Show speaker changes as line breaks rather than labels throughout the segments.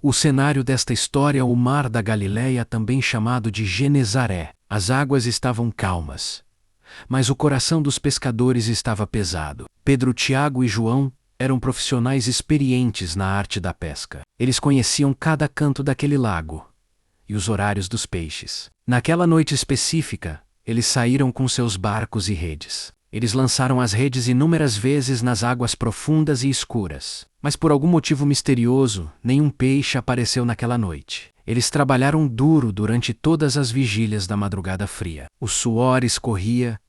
O cenário desta história é o Mar da Galileia, também chamado de Genezaré. As águas estavam calmas, mas o coração dos pescadores estava pesado. Pedro, Tiago e João eram profissionais experientes na arte da pesca. Eles conheciam cada canto daquele lago e os horários dos peixes. Naquela noite específica, eles saíram com seus barcos e redes. Eles lançaram as redes inúmeras vezes nas águas profundas e escuras. Mas por algum motivo misterioso, nenhum peixe apareceu naquela noite. Eles trabalharam duro durante todas as vigílias da madrugada fria. O suor escorria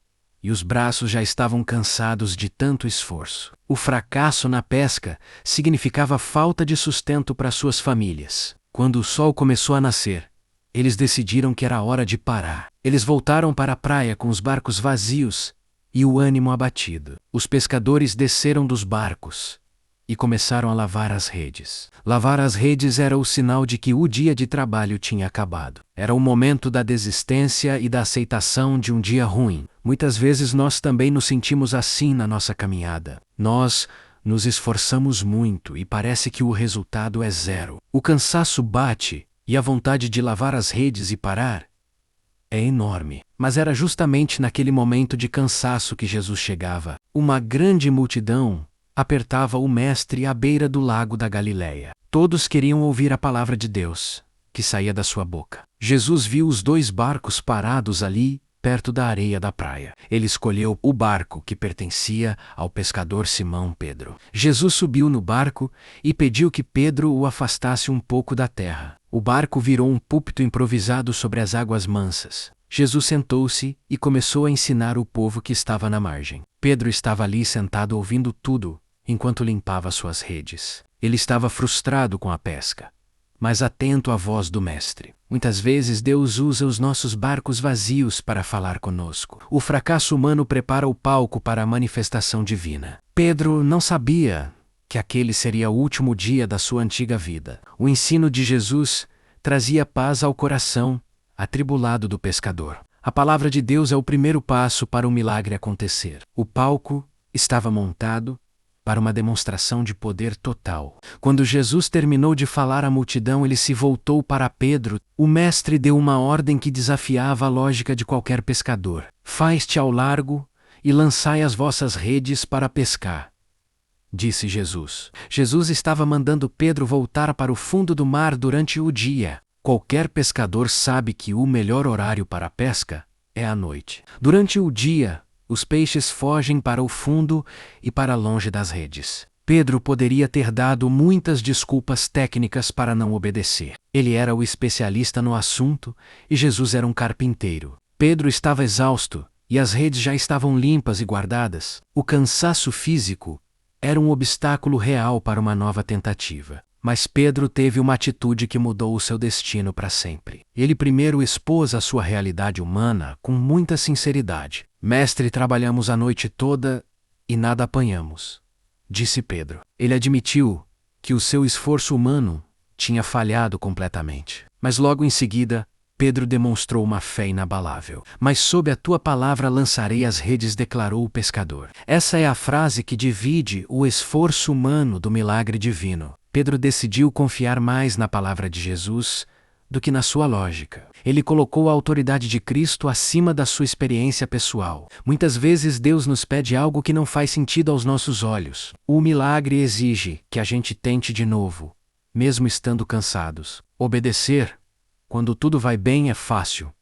e os braços já estavam cansados de tanto esforço. O fracasso na pesca significava falta de sustento para suas famílias. Quando o sol começou a nascer, eles decidiram que era hora de parar. Eles voltaram para a praia com os barcos vazios e o ânimo abatido. Os pescadores desceram dos barcos e começaram a lavar as redes. Lavar as redes era o sinal de que o dia de trabalho tinha acabado. Era o momento da desistência e da aceitação de um dia ruim. Muitas vezes nós também nos sentimos assim na nossa caminhada. Nós nos esforçamos muito e parece que o resultado é zero. O cansaço bate e a vontade de lavar as redes e parar é enorme. Mas era justamente naquele momento de cansaço que Jesus chegava. Uma grande multidão apertava o Mestre à beira do lago da Galileia. Todos queriam ouvir a palavra de Deus, que saía da sua boca. Jesus viu os 2 barcos parados ali, perto da areia da praia. Ele escolheu o barco que pertencia ao pescador Simão Pedro. Jesus subiu no barco e pediu que Pedro o afastasse um pouco da terra. O barco virou um púlpito improvisado sobre as águas mansas. Jesus sentou-se e começou a ensinar o povo que estava na margem. Pedro estava ali sentado ouvindo tudo, enquanto limpava suas redes. Ele estava frustrado com a pesca, mas atento à voz do Mestre. Muitas vezes Deus usa os nossos barcos vazios para falar conosco. O fracasso humano prepara o palco para a manifestação divina. Pedro não sabia que aquele seria o último dia da sua antiga vida. O ensino de Jesus trazia paz ao coração atribulado do pescador. A palavra de Deus é o primeiro passo para o milagre acontecer. O palco estava montado para uma demonstração de poder total. Quando Jesus terminou de falar à multidão, ele se voltou para Pedro. O Mestre deu uma ordem que desafiava a lógica de qualquer pescador. Faz-te ao largo e lançai as vossas redes para pescar, disse Jesus. Jesus estava mandando Pedro voltar para o fundo do mar durante o dia. Qualquer pescador sabe que o melhor horário para a pesca é à noite. Durante o dia, os peixes fogem para o fundo e para longe das redes. Pedro poderia ter dado muitas desculpas técnicas para não obedecer. Ele era o especialista no assunto e Jesus era um carpinteiro. Pedro estava exausto e as redes já estavam limpas e guardadas. O cansaço físico era um obstáculo real para uma nova tentativa. Mas Pedro teve uma atitude que mudou o seu destino para sempre. Ele primeiro expôs a sua realidade humana com muita sinceridade. Mestre, trabalhamos a noite toda e nada apanhamos, disse Pedro. Ele admitiu que o seu esforço humano tinha falhado completamente. Mas logo em seguida, Pedro demonstrou uma fé inabalável. Mas sob a tua palavra lançarei as redes, declarou o pescador. Essa é a frase que divide o esforço humano do milagre divino. Pedro decidiu confiar mais na palavra de Jesus do que na sua lógica. Ele colocou a autoridade de Cristo acima da sua experiência pessoal. Muitas vezes Deus nos pede algo que não faz sentido aos nossos olhos. O milagre exige que a gente tente de novo, mesmo estando cansados. Obedecer, quando tudo vai bem, é fácil,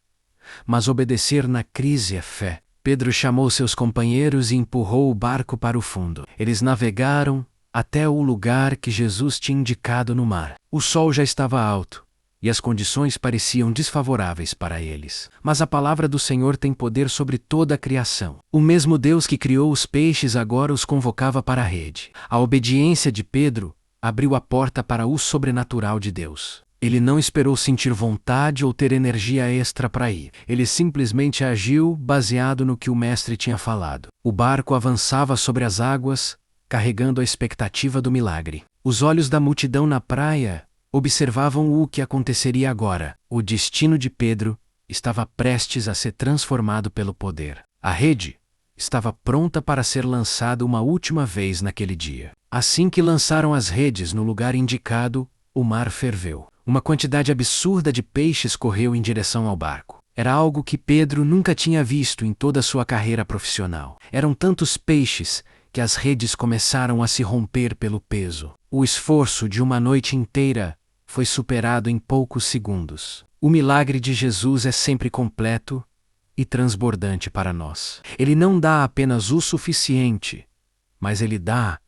mas obedecer na crise é fé. Pedro chamou seus companheiros e empurrou o barco para o fundo. Eles navegaram até o lugar que Jesus tinha indicado no mar. O sol já estava alto e as condições pareciam desfavoráveis para eles. Mas a palavra do Senhor tem poder sobre toda a criação. O mesmo Deus que criou os peixes agora os convocava para a rede. A obediência de Pedro abriu a porta para o sobrenatural de Deus. Ele não esperou sentir vontade ou ter energia extra para ir. Ele simplesmente agiu baseado no que o Mestre tinha falado. O barco avançava sobre as águas, carregando a expectativa do milagre. Os olhos da multidão na praia observavam o que aconteceria agora. O destino de Pedro estava prestes a ser transformado pelo poder. A rede estava pronta para ser lançada uma última vez naquele dia. Assim que lançaram as redes no lugar indicado, o mar ferveu. Uma quantidade absurda de peixes correu em direção ao barco. Era algo que Pedro nunca tinha visto em toda a sua carreira profissional. Eram tantos peixes que as redes começaram a se romper pelo peso. O esforço de uma noite inteira foi superado em poucos segundos. O milagre de Jesus é sempre completo e transbordante para nós. Ele não dá apenas o suficiente, mas ele dá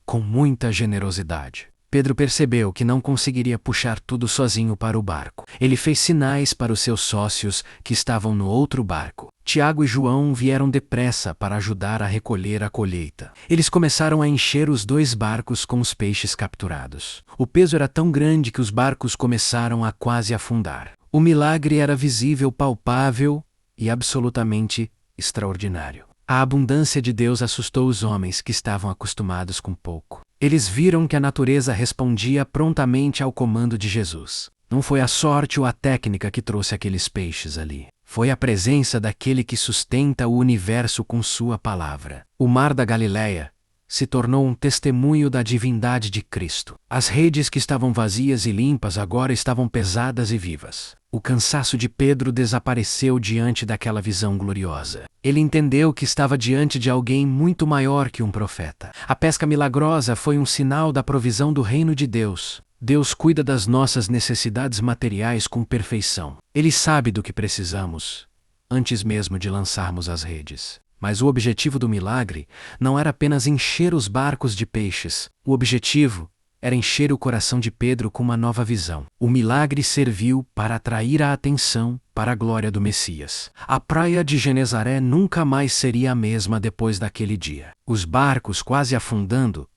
com muita generosidade. Pedro percebeu que não conseguiria puxar tudo sozinho para o barco. Ele fez sinais para os seus sócios que estavam no outro barco. Tiago e João vieram depressa para ajudar a recolher a colheita. Eles começaram a encher os 2 barcos com os peixes capturados. O peso era tão grande que os barcos começaram a quase afundar. O milagre era visível, palpável e absolutamente extraordinário. A abundância de Deus assustou os homens que estavam acostumados com pouco. Eles viram que a natureza respondia prontamente ao comando de Jesus. Não foi a sorte ou a técnica que trouxe aqueles peixes ali. Foi a presença daquele que sustenta o universo com sua palavra. O mar da Galileia se tornou um testemunho da divindade de Cristo. As redes que estavam vazias e limpas agora estavam pesadas e vivas. O cansaço de Pedro desapareceu diante daquela visão gloriosa. Ele entendeu que estava diante de alguém muito maior que um profeta. A pesca milagrosa foi um sinal da provisão do reino de Deus. Deus cuida das nossas necessidades materiais com perfeição. Ele sabe do que precisamos, antes mesmo de lançarmos as redes. Mas o objetivo do milagre não era apenas encher os barcos de peixes. O objetivo era encher o coração de Pedro com uma nova visão. O milagre serviu para atrair a atenção para a glória do Messias. A praia de Genezaré nunca mais seria a mesma depois daquele dia. Os barcos quase afundando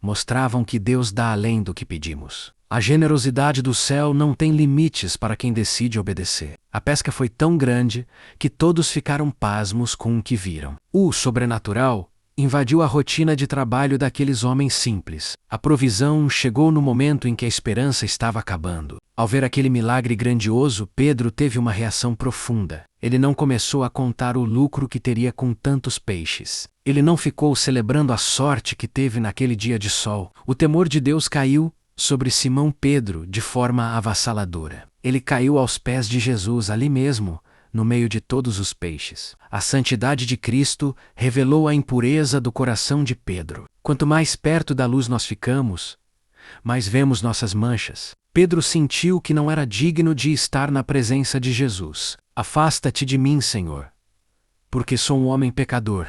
mostravam que Deus dá além do que pedimos. A generosidade do céu não tem limites para quem decide obedecer. A pesca foi tão grande que todos ficaram pasmos com o que viram. O sobrenatural invadiu a rotina de trabalho daqueles homens simples. A provisão chegou no momento em que a esperança estava acabando. Ao ver aquele milagre grandioso, Pedro teve uma reação profunda. Ele não começou a contar o lucro que teria com tantos peixes. Ele não ficou celebrando a sorte que teve naquele dia de sol. O temor de Deus caiu sobre Simão Pedro de forma avassaladora. Ele caiu aos pés de Jesus ali mesmo, no meio de todos os peixes. A santidade de Cristo revelou a impureza do coração de Pedro. Quanto mais perto da luz nós ficamos, mais vemos nossas manchas. Pedro sentiu que não era digno de estar na presença de Jesus. Afasta-te de mim, Senhor, porque sou um homem pecador,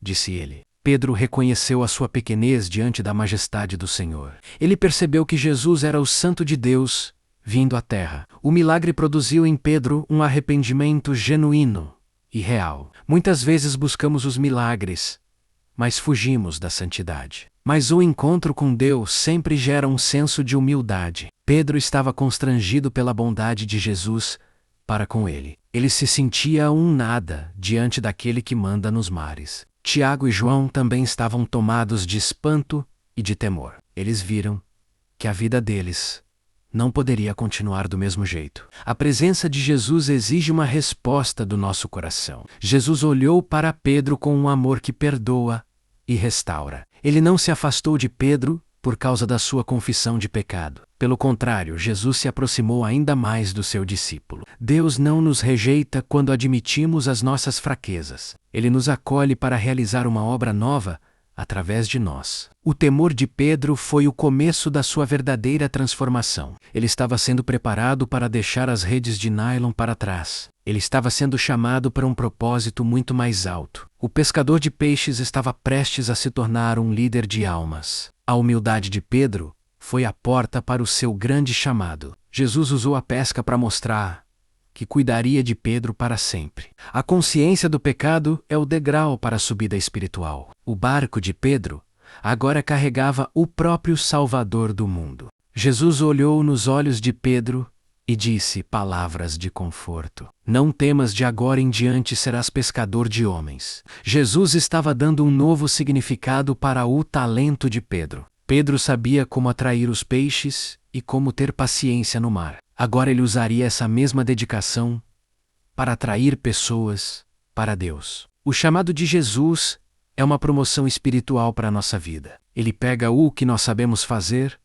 disse ele. Pedro reconheceu a sua pequenez diante da majestade do Senhor. Ele percebeu que Jesus era o Santo de Deus, vindo à terra. O milagre produziu em Pedro um arrependimento genuíno e real. Muitas vezes buscamos os milagres, mas fugimos da santidade. Mas o encontro com Deus sempre gera um senso de humildade. Pedro estava constrangido pela bondade de Jesus para com ele. Ele se sentia um nada diante daquele que manda nos mares. Tiago e João também estavam tomados de espanto e de temor. Eles viram que a vida deles não poderia continuar do mesmo jeito. A presença de Jesus exige uma resposta do nosso coração. Jesus olhou para Pedro com um amor que perdoa e restaura. Ele não se afastou de Pedro por causa da sua confissão de pecado. Pelo contrário, Jesus se aproximou ainda mais do seu discípulo. Deus não nos rejeita quando admitimos as nossas fraquezas. Ele nos acolhe para realizar uma obra nova através de nós. O temor de Pedro foi o começo da sua verdadeira transformação. Ele estava sendo preparado para deixar as redes de nylon para trás. Ele estava sendo chamado para um propósito muito mais alto. O pescador de peixes estava prestes a se tornar um líder de almas. A humildade de Pedro foi a porta para o seu grande chamado. Jesus usou a pesca para mostrar que cuidaria de Pedro para sempre. A consciência do pecado é o degrau para a subida espiritual. O barco de Pedro agora carregava o próprio Salvador do mundo. Jesus olhou nos olhos de Pedro e disse palavras de conforto. Não temas, de agora em diante serás pescador de homens. Jesus estava dando um novo significado para o talento de Pedro. Pedro sabia como atrair os peixes e como ter paciência no mar. Agora ele usaria essa mesma dedicação para atrair pessoas para Deus. O chamado de Jesus é uma promoção espiritual para a nossa vida. Ele pega o que nós sabemos fazer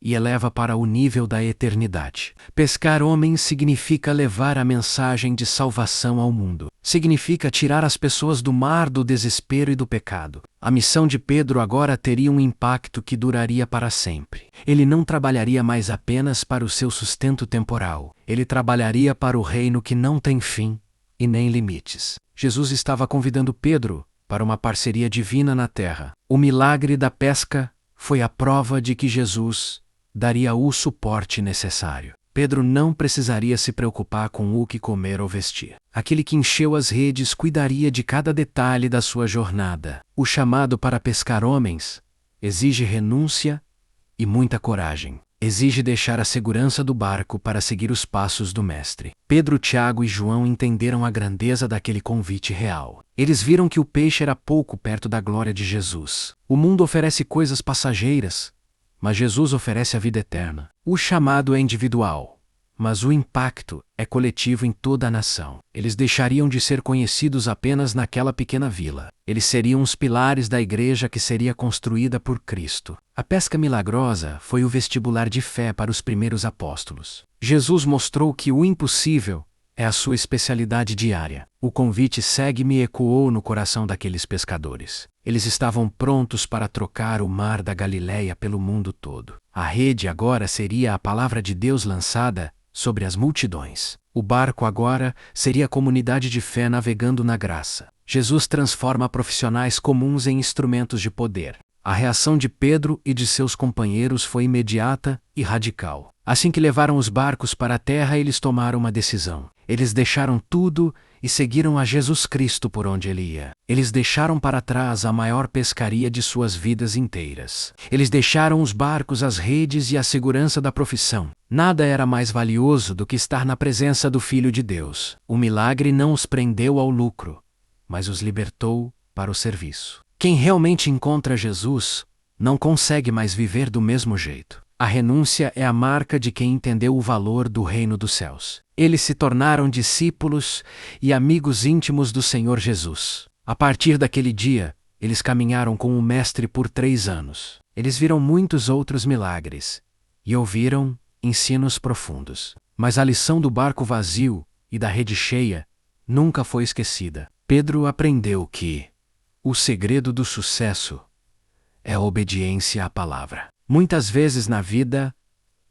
e eleva para o nível da eternidade. Pescar homens significa levar a mensagem de salvação ao mundo. Significa tirar as pessoas do mar do desespero e do pecado. A missão de Pedro agora teria um impacto que duraria para sempre. Ele não trabalharia mais apenas para o seu sustento temporal. Ele trabalharia para o reino que não tem fim e nem limites. Jesus estava convidando Pedro para uma parceria divina na terra. O milagre da pesca foi a prova de que Jesus daria o suporte necessário. Pedro não precisaria se preocupar com o que comer ou vestir. Aquele que encheu as redes cuidaria de cada detalhe da sua jornada. O chamado para pescar homens exige renúncia e muita coragem. Exige deixar a segurança do barco para seguir os passos do Mestre. Pedro, Tiago e João entenderam a grandeza daquele convite real. Eles viram que o peixe era pouco perto da glória de Jesus. O mundo oferece coisas passageiras, mas Jesus oferece a vida eterna. O chamado é individual, mas o impacto é coletivo em toda a nação. Eles deixariam de ser conhecidos apenas naquela pequena vila. Eles seriam os pilares da igreja que seria construída por Cristo. A pesca milagrosa foi o vestibular de fé para os primeiros apóstolos. Jesus mostrou que o impossível é a sua especialidade diária. O convite "segue-me" ecoou no coração daqueles pescadores. Eles estavam prontos para trocar o mar da Galileia pelo mundo todo. A rede agora seria a palavra de Deus lançada sobre as multidões. O barco agora seria a comunidade de fé navegando na graça. Jesus transforma profissionais comuns em instrumentos de poder. A reação de Pedro e de seus companheiros foi imediata e radical. Assim que levaram os barcos para a terra, eles tomaram uma decisão. Eles deixaram tudo e seguiram a Jesus Cristo por onde ele ia. Eles deixaram para trás a maior pescaria de suas vidas inteiras. Eles deixaram os barcos, as redes e a segurança da profissão. Nada era mais valioso do que estar na presença do Filho de Deus. O milagre não os prendeu ao lucro, mas os libertou para o serviço. Quem realmente encontra Jesus não consegue mais viver do mesmo jeito. A renúncia é a marca de quem entendeu o valor do reino dos céus. Eles se tornaram discípulos e amigos íntimos do Senhor Jesus. A partir daquele dia, eles caminharam com o Mestre por 3 anos. Eles viram muitos outros milagres e ouviram ensinos profundos. Mas a lição do barco vazio e da rede cheia nunca foi esquecida. Pedro aprendeu que o segredo do sucesso é a obediência à palavra. Muitas vezes na vida,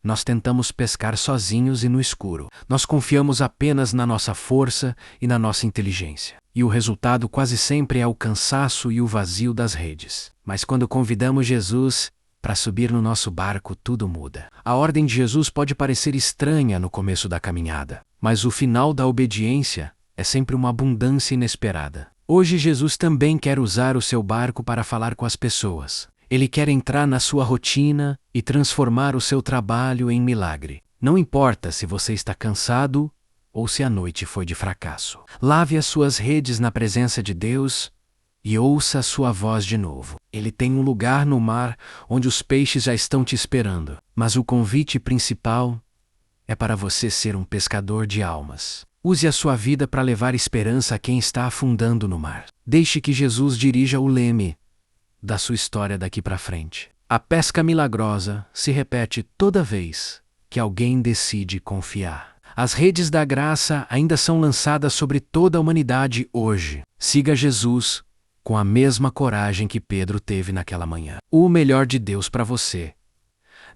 nós tentamos pescar sozinhos e no escuro. Nós confiamos apenas na nossa força e na nossa inteligência. E o resultado quase sempre é o cansaço e o vazio das redes. Mas quando convidamos Jesus para subir no nosso barco, tudo muda. A ordem de Jesus pode parecer estranha no começo da caminhada, mas o final da obediência é sempre uma abundância inesperada. Hoje Jesus também quer usar o seu barco para falar com as pessoas. Ele quer entrar na sua rotina e transformar o seu trabalho em milagre. Não importa se você está cansado ou se a noite foi de fracasso. Lave as suas redes na presença de Deus e ouça a sua voz de novo. Ele tem um lugar no mar onde os peixes já estão te esperando. Mas o convite principal é para você ser um pescador de almas. Use a sua vida para levar esperança a quem está afundando no mar. Deixe que Jesus dirija o leme da sua história daqui para frente. A pesca milagrosa se repete toda vez que alguém decide confiar. As redes da graça ainda são lançadas sobre toda a humanidade hoje. Siga Jesus com a mesma coragem que Pedro teve naquela manhã. O melhor de Deus para você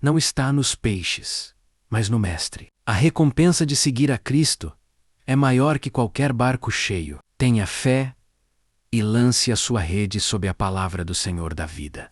não está nos peixes, mas no Mestre. A recompensa de seguir a Cristo é maior que qualquer barco cheio. Tenha fé e lance a sua rede sob a palavra do Senhor da vida.